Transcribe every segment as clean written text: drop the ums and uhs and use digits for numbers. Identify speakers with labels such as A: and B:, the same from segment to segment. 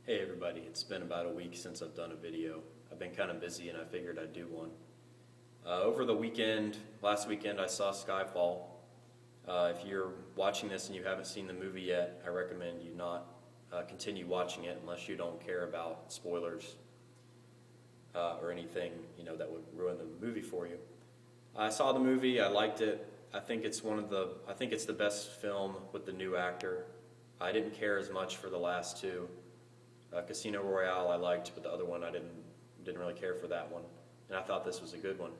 A: Hey everybody, it's been about a week since I've done a video. I've been kind of busy and I figured I'd do one. Over the weekend, last weekend, I saw Skyfall. If you're watching this and you haven't seen the movie yet, I recommend you not continue watching it unless you don't care about spoilers or anything that would ruin the movie for you. I saw the movie, I liked it. I think it's the best film with the new actor. I didn't care as much for the last two. Casino Royale I liked, but the other one I didn't really care for that one, and I thought this was a good one.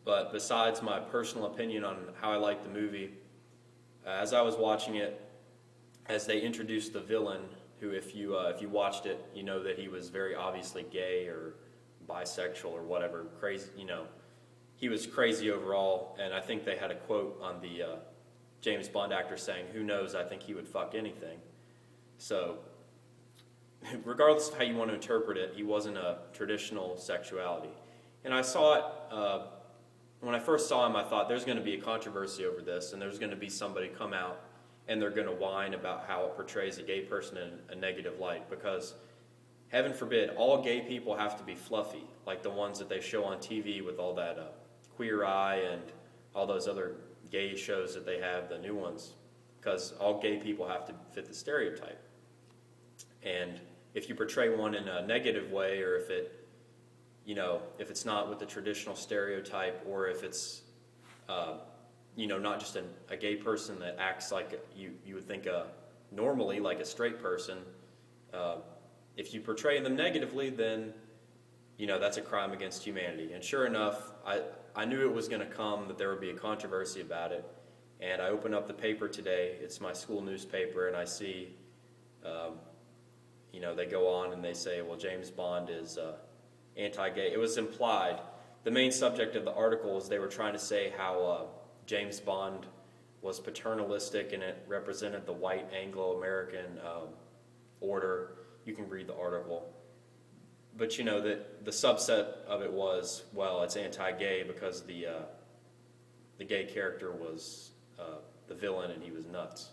A: But besides my personal opinion on how I liked the movie, as I was watching it, as they introduced the villain, who if you watched it, you know that he was very obviously gay or bisexual or whatever, crazy. He was crazy overall, and I think they had a quote on the James Bond actor saying, "Who knows? I think he would fuck anything." So, regardless of how you want to interpret it, he wasn't a traditional sexuality. And I saw it, when I first saw him, I thought there's going to be a controversy over this, and there's going to be somebody come out and they're going to whine about how it portrays a gay person in a negative light, because heaven forbid, all gay people have to be fluffy, like the ones that they show on TV with all that Queer Eye and all those other gay shows that they have, the new ones, because all gay people have to fit the stereotype. And if you portray one in a negative way, or if it's not with the traditional stereotype, or if it's, not just a gay person that acts like you would think normally, like a straight person, if you portray them negatively, then, that's a crime against humanity. And sure enough, I knew it was going to come, that there would be a controversy about it. And I open up the paper today, it's my school newspaper, and I see, they go on and they say, well, James Bond is anti-gay. It was implied. The main subject of the article was they were trying to say how James Bond was paternalistic and it represented the white Anglo-American order. You can read the article. But that the subset of it was, well, it's anti-gay because the gay character was the villain and he was nuts.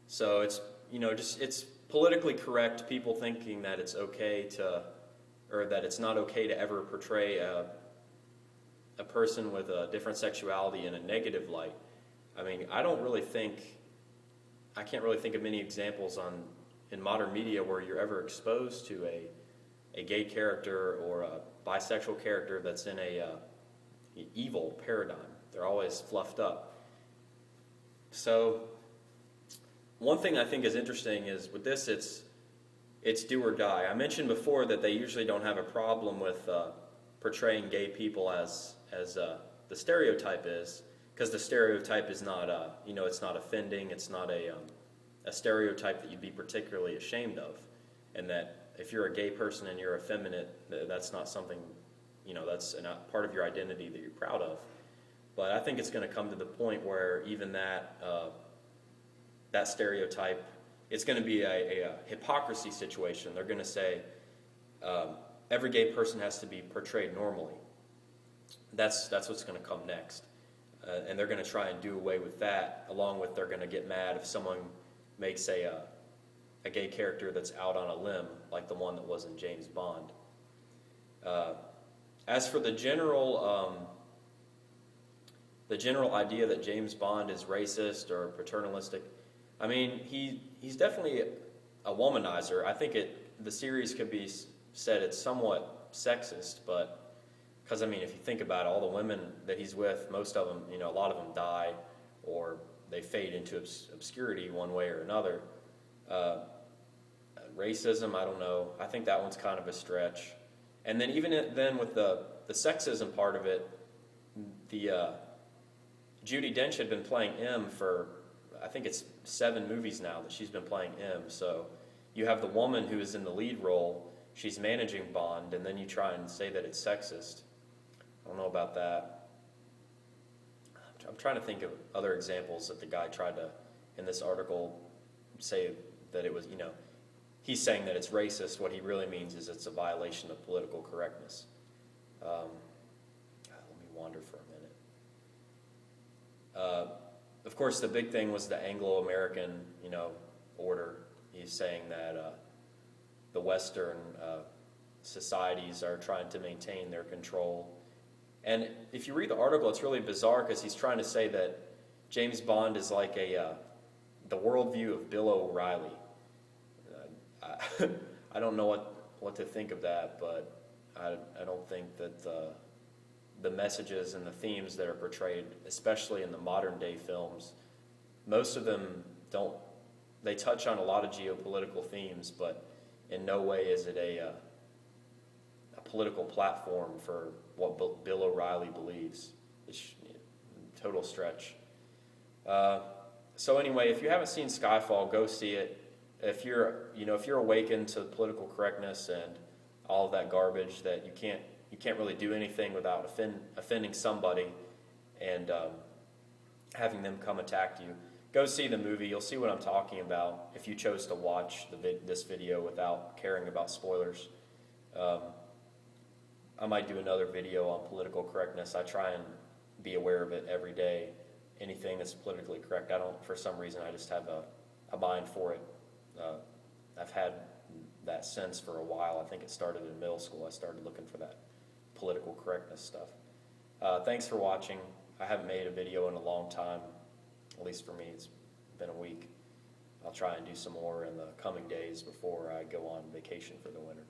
A: So it's it's politically correct, people thinking that it's okay or that it's not okay to ever portray a person with a different sexuality in a negative light. I mean, I can't really think of many examples in modern media where you're ever exposed to a gay character or a bisexual character that's in a evil paradigm. They're always fluffed up. So, one thing I think is interesting is with this, it's do or die. I mentioned before that they usually don't have a problem with portraying gay people as the stereotype is, because the stereotype is not it's not offending. It's not a stereotype that you'd be particularly ashamed of, and that if you're a gay person and you're effeminate, that's not something that's not part of your identity that you're proud of. But I think it's going to come to the point where even that stereotype, it's going to be a hypocrisy situation. They're going to say every gay person has to be portrayed normally. That's what's going to come next. And they're going to try and do away with that, along with they're going to get mad if someone makes a gay character that's out on a limb, like the one that was in James Bond. As for the general idea that James Bond is racist or paternalistic, I mean, he's definitely a womanizer. I think the series could be said it's somewhat sexist, but because, I mean, if you think about it, all the women that he's with, most of them, a lot of them die or they fade into obscurity one way or another. Racism, I don't know. I think that one's kind of a stretch. And then even then with the sexism part of it, the Judi Dench had been playing M for, I think it's 7 movies now that she's been playing M. So you have the woman who is in the lead role, she's managing Bond, and then you try and say that it's sexist. I don't know about that. I'm trying to think of other examples that the guy tried to, in this article, say that it was, he's saying that it's racist. What he really means is it's a violation of political correctness. Let me wander for a minute. Of course, the big thing was the Anglo-American, order. He's saying that the Western societies are trying to maintain their control. And if you read the article, it's really bizarre because he's trying to say that James Bond is like the worldview of Bill O'Reilly. I don't know what to think of that, but I don't think that the messages and the themes that are portrayed, especially in the modern day films, most of them don't. They touch on a lot of geopolitical themes, but in no way is it a political platform for what Bill O'Reilly believes. It's a total stretch. So anyway, if you haven't seen Skyfall, go see it. If you're awakened to political correctness and all of that garbage, that you can't really do anything without offending somebody and having them come attack you, go see the movie. You'll see what I'm talking about if you chose to watch this video without caring about spoilers. I might do another video on political correctness. I try and be aware of it every day. Anything that's politically correct, for some reason, I just have a mind for it. I've had that sense for a while. I think it started in middle school. I started looking for that political correctness stuff. Thanks for watching. I haven't made a video in a long time, at least for me. It's been a week. I'll try and do some more in the coming days before I go on vacation for the winter.